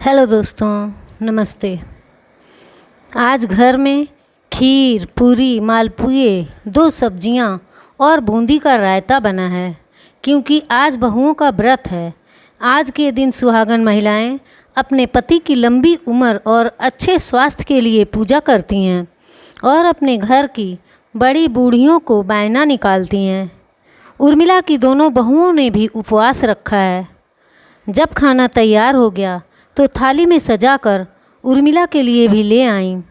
Hello दोस्तों, नमस्ते। आज घर में खीर, पूरी, मालपुए, 2 सब्जियां और बूंदी का रायता बना है क्योंकि आज बहुओं का व्रत है। आज के दिन सुहागन महिलाएं अपने पति की लंबी उम्र और अच्छे स्वास्थ्य के लिए पूजा करती हैं और अपने घर की बड़ी बूढ़ियों को बायना निकालती हैं। उर्मिला की दोनों बहुओं ने भी उपवास रखा है। जब खाना तैयार हो गया तो थाली में सजाकर उर्मिला के लिए भी ले आईं।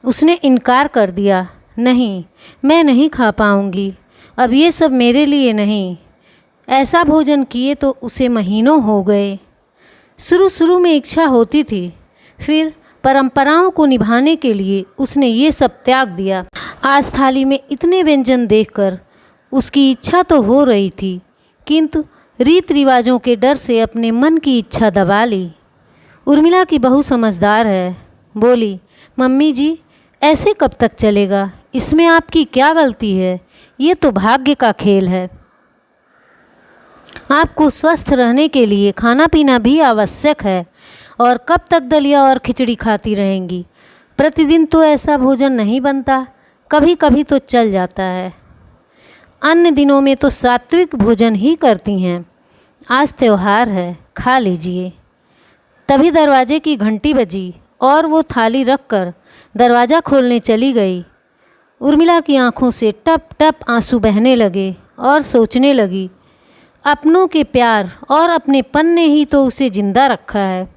उसने इनकार कर दिया, नहीं, मैं नहीं खा पाऊँगी, अब ये सब मेरे लिए नहीं। ऐसा भोजन किए तो उसे महीनों हो गए। शुरू में इच्छा होती थी, फिर परंपराओं को निभाने के लिए उसने ये सब त्याग दिया। आज थाली में इतने व्यंजन देखकर उसकी इच्छा तो हो रही थी, किंतु रीत रिवाजों के डर से अपने मन की इच्छा दबा ली। उर्मिला की बहू समझदार है, बोली, मम्मी जी, ऐसे कब तक चलेगा? इसमें आपकी क्या गलती है? ये तो भाग्य का खेल है। आपको स्वस्थ रहने के लिए खाना पीना भी आवश्यक है, और कब तक दलिया और खिचड़ी खाती रहेंगी? प्रतिदिन तो ऐसा भोजन नहीं बनता, कभी कभी तो चल जाता है। अन्य दिनों में तो सात्विक भोजन ही करती हैं। आज त्यौहार है, खा लीजिए। तभी दरवाजे की घंटी बजी और वो थाली रखकर दरवाज़ा खोलने चली गई। उर्मिला की आंखों से टप टप आंसू बहने लगे और सोचने लगी, अपनों के प्यार और अपनेपन ने ही तो उसे जिंदा रखा है।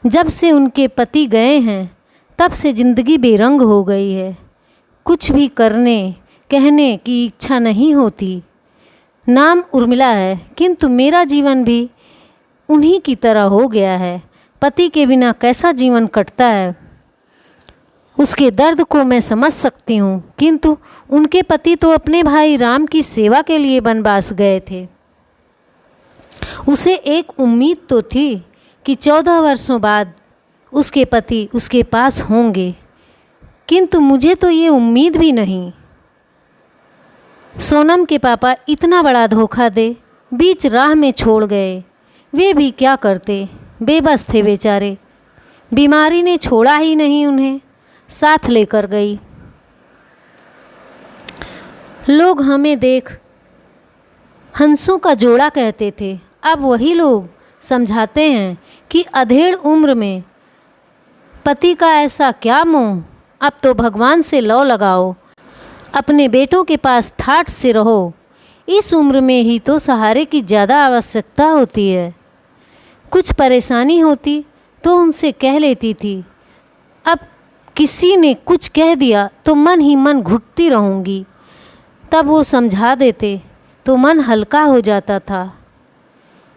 जब से उनके पति गए हैं तब से ज़िंदगी बेरंग हो गई है। कुछ भी करने कहने की इच्छा नहीं होती। नाम उर्मिला है, किंतु मेरा जीवन भी उन्हीं की तरह हो गया है। पति के बिना कैसा जीवन कटता है, उसके दर्द को मैं समझ सकती हूँ, किंतु उनके पति तो अपने भाई राम की सेवा के लिए वनवास गए थे। उसे एक उम्मीद तो थी कि 14 वर्षों बाद उसके पति उसके पास होंगे, किंतु मुझे तो ये उम्मीद भी नहीं। सोनम के पापा इतना बड़ा धोखा दे बीच राह में छोड़ गए। वे भी क्या करते, बेबस थे बेचारे। बीमारी ने छोड़ा ही नहीं, उन्हें साथ लेकर गई। लोग हमें देख हंसों का जोड़ा कहते थे, अब वही लोग समझाते हैं कि अधेड़ उम्र में पति का ऐसा क्या मोह, अब तो भगवान से लौ लगाओ, अपने बेटों के पास ठाठ से रहो। इस उम्र में ही तो सहारे की ज़्यादा आवश्यकता होती है। कुछ परेशानी होती तो उनसे कह लेती थी, अब किसी ने कुछ कह दिया तो मन ही मन घुटती रहूँगी। तब वो समझा देते तो मन हल्का हो जाता था।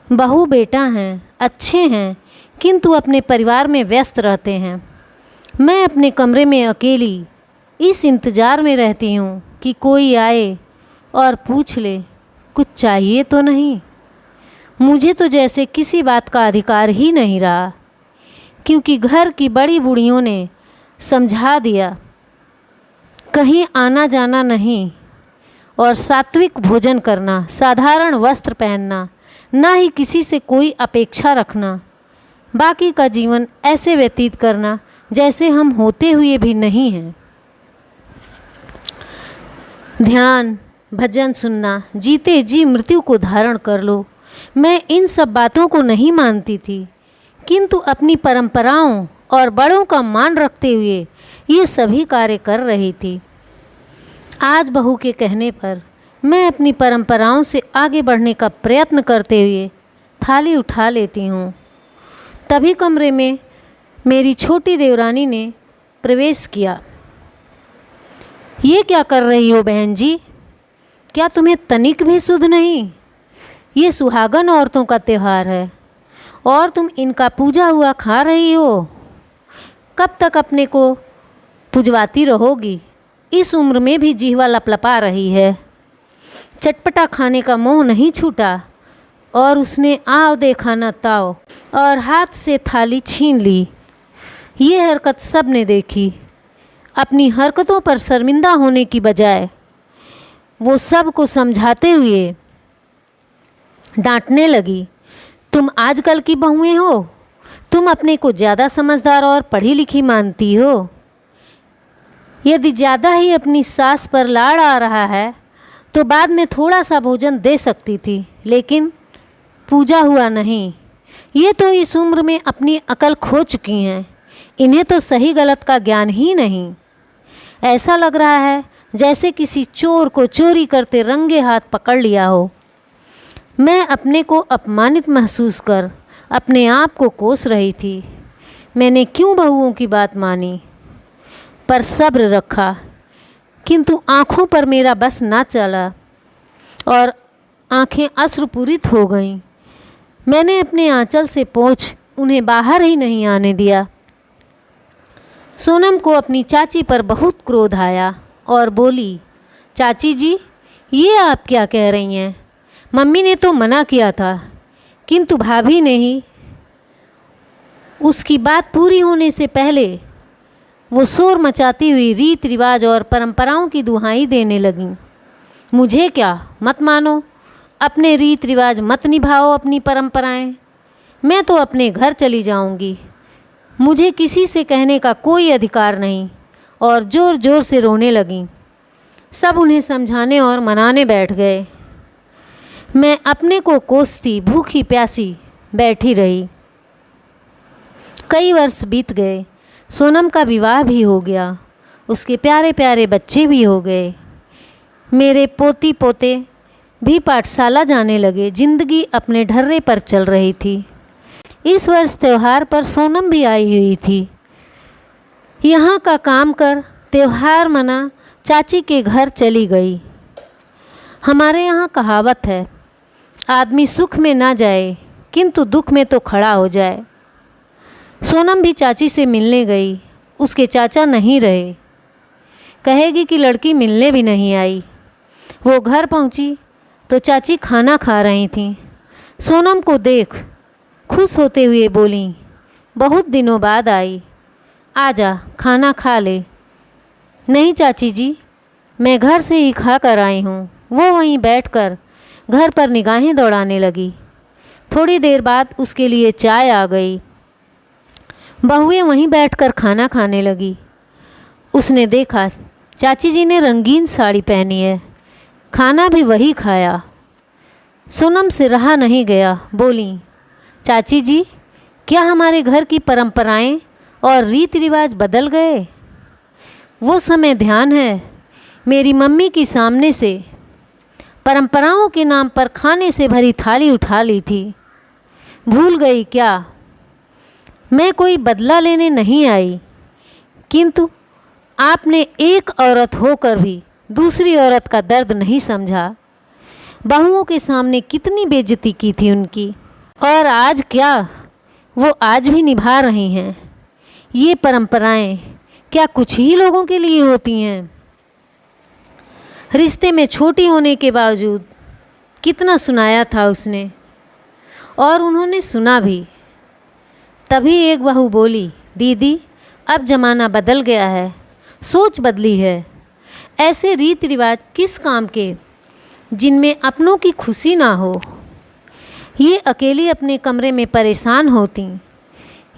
बहू बेटा हैं, अच्छे हैं, किंतु अपने परिवार में व्यस्त रहते हैं। मैं अपने कमरे में अकेली इस इंतज़ार में रहती हूँ कि कोई आए और पूछ ले, कुछ चाहिए तो नहीं। मुझे तो जैसे किसी बात का अधिकार ही नहीं रहा, क्योंकि घर की बड़ी बूढ़ियों ने समझा दिया, कहीं आना जाना नहीं, और सात्विक भोजन करना, साधारण वस्त्र पहनना, ना ही किसी से कोई अपेक्षा रखना, बाकी का जीवन ऐसे व्यतीत करना जैसे हम होते हुए भी नहीं हैं। ध्यान, भजन सुनना, जीते जी मृत्यु को धारण कर लो। मैं इन सब बातों को नहीं मानती थी, किंतु अपनी परंपराओं और बड़ों का मान रखते हुए ये सभी कार्य कर रही थी। आज बहू के कहने पर मैं अपनी परंपराओं से आगे बढ़ने का प्रयत्न करते हुए थाली उठा लेती हूँ। तभी कमरे में मेरी छोटी देवरानी ने प्रवेश किया। ये क्या कर रही हो बहन जी? क्या तुम्हें तनिक भी सुध नहीं? ये सुहागन औरतों का त्यौहार है और तुम इनका पूजा हुआ खा रही हो। कब तक अपने को पुजवाती रहोगी? इस उम्र में भी जीवा लपलपा रही है। चटपटा खाने का मोह नहीं छूटा, और उसने आव देखा न ताव और हाथ से थाली छीन ली। ये हरकत सब ने देखी। अपनी हरकतों पर शर्मिंदा होने की बजाय वो सब को समझाते हुए डांटने लगी, तुम आजकल की बहुएं हो, तुम अपने को ज़्यादा समझदार और पढ़ी लिखी मानती हो। यदि ज़्यादा ही अपनी सास पर लाड़ आ रहा है तो बाद में थोड़ा सा भोजन दे सकती थी, लेकिन पूजा हुआ नहीं। ये तो इस उम्र में अपनी अकल खो चुकी हैं, इन्हें तो सही गलत का ज्ञान ही नहीं। ऐसा लग रहा है जैसे किसी चोर को चोरी करते रंगे हाथ पकड़ लिया हो। मैं अपने को अपमानित महसूस कर अपने आप को कोस रही थी। मैंने क्यों बहुओं की बात मानी, पर सब्र रखा, किंतु आँखों पर मेरा बस ना चला और आँखें अश्रुपूरित हो गईं। मैंने अपने आंचल से पोंछ उन्हें बाहर ही नहीं आने दिया। सोनम को अपनी चाची पर बहुत क्रोध आया और बोली, चाची जी, ये आप क्या कह रही हैं? मम्मी ने तो मना किया था, किंतु भाभी ने ही। उसकी बात पूरी होने से पहले वो शोर मचाती हुई रीत रिवाज और परंपराओं की दुहाई देने लगी। मुझे क्या, मत मानो, अपने रीत रिवाज मत निभाओ, अपनी परंपराएं। मैं तो अपने घर चली जाऊंगी, मुझे किसी से कहने का कोई अधिकार नहीं। और ज़ोर ज़ोर से रोने लगी। सब उन्हें समझाने और मनाने बैठ गए। मैं अपने को कोसती भूखी प्यासी बैठी रही। कई वर्ष बीत गए। सोनम का विवाह भी हो गया, उसके प्यारे प्यारे बच्चे भी हो गए। मेरे पोती पोते भी पाठशाला जाने लगे। जिंदगी अपने ढर्रे पर चल रही थी। इस वर्ष त्यौहार पर सोनम भी आई हुई थी। यहाँ का काम कर त्यौहार मना चाची के घर चली गई। हमारे यहाँ कहावत है, आदमी सुख में ना जाए किंतु दुख में तो खड़ा हो जाए। सोनम भी चाची से मिलने गई। उसके चाचा नहीं रहे, कहेगी कि लड़की मिलने भी नहीं आई। वो घर पहुंची तो चाची खाना खा रही थीं। सोनम को देख खुश होते हुए बोली, बहुत दिनों बाद आई, आजा खाना खा ले। नहीं चाची जी, मैं घर से ही खा कर आई हूँ। वो वहीं बैठकर घर पर निगाहें दौड़ाने लगी। थोड़ी देर बाद उसके लिए चाय आ गई। बहुएं वहीं बैठकर खाना खाने लगी। उसने देखा चाची जी ने रंगीन साड़ी पहनी है, खाना भी वही खाया। सोनम से रहा नहीं गया, बोली, चाची जी, क्या हमारे घर की परंपराएं और रीति रिवाज बदल गए? वो समय ध्यान है, मेरी मम्मी की सामने से परंपराओं के नाम पर खाने से भरी थाली उठा ली थी। भूल गई क्या? मैं कोई बदला लेने नहीं आई, किंतु आपने एक औरत होकर भी दूसरी औरत का दर्द नहीं समझा। बहुओं के सामने कितनी बेइज्जती की थी उनकी, और आज क्या, वो आज भी निभा रही हैं। ये परंपराएं क्या कुछ ही लोगों के लिए होती हैं? रिश्ते में छोटी होने के बावजूद कितना सुनाया था उसने, और उन्होंने सुना भी। तभी एक बहू बोली, दीदी, अब ज़माना बदल गया है, सोच बदली है। ऐसे रीति रिवाज किस काम के जिनमें अपनों की खुशी ना हो। ये अकेली अपने कमरे में परेशान होती,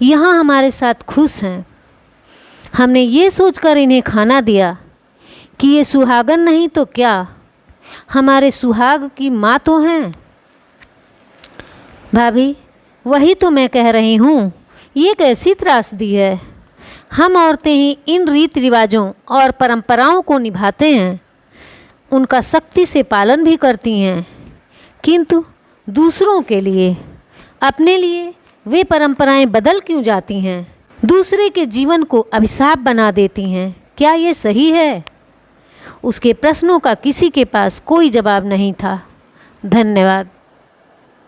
यहाँ हमारे साथ खुश हैं। हमने ये सोचकर इन्हें खाना दिया कि ये सुहागन नहीं तो क्या, हमारे सुहाग की माँ तो हैं। भाभी, वही तो मैं कह रही हूँ, ये कैसी त्रासदी है। हम औरतें ही इन रीति रिवाजों और परंपराओं को निभाते हैं, उनका सख्ती से पालन भी करती हैं, किंतु दूसरों के लिए, अपने लिए वे परंपराएं बदल क्यों जाती हैं? दूसरे के जीवन को अभिशाप बना देती हैं। क्या ये सही है? उसके प्रश्नों का किसी के पास कोई जवाब नहीं था। धन्यवाद।